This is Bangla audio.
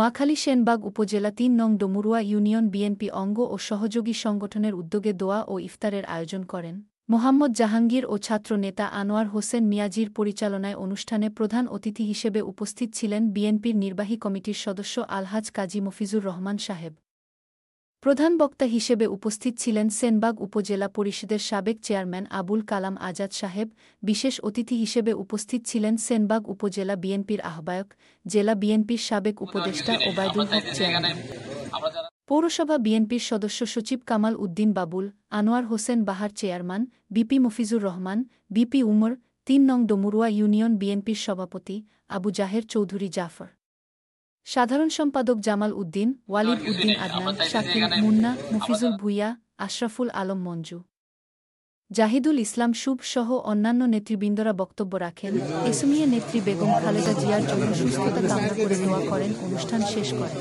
নোয়াখালী সেনবাগ উপজেলা ৩ নং ডমুরুয়া ইউনিয়ন বিএনপি অঙ্গ ও সহযোগী সংগঠনের উদ্যোগে দোয়া ও ইফতারের আয়োজন করেন মোহাম্মদ জাহাঙ্গীর ও ছাত্র নেতা আনোয়ার হোসেন মিয়াজির পরিচালনায়। অনুষ্ঠানে প্রধান অতিথি হিসেবে উপস্থিত ছিলেন বিএনপির নির্বাহী কমিটির সদস্য আলহাজ কাজী মফিজুর রহমান সাহেব। প্রধান বক্তা হিসেবে উপস্থিত ছিলেন সেনবাগ উপজেলা পরিষদের সাবেক চেয়ারম্যান আবুল কালাম আজাদ সাহেব। বিশেষ অতিথি হিসেবে উপস্থিত ছিলেন সেনবাগ উপজেলা বিএনপির আহ্বায়ক, জেলা বিএনপির সাবেক উপদেষ্টা ওবায়দুল হক চেয়ারম্যান, পৌরসভা বিএনপির সদস্য সচিব Kamal Uddin Babul, Anwar Hossain Bahar chairman, VP Mofizur Rahman, VP Omar, ৩ নং ডমুরুয়া ইউনিয়ন বিএনপির সভাপতি আবু জাহের চৌধুরী জাফর, সাধারণ সম্পাদক জামাল উদ্দিন, ওয়ালিদ উদ্দিন আদনান, শাকিল, মুন্না, মফিজুল ভুইয়া, আশরাফুল আলম মঞ্জু, জাহিদুল ইসলাম শুভ সহ অন্যান্য নেতৃবৃন্দরা বক্তব্য রাখেন। এসমীয় নেত্রী বেগম খালেদা জিয়ার জন্য সুস্থতা কামনা করে দোয়া করেন। অনুষ্ঠান শেষ করেন।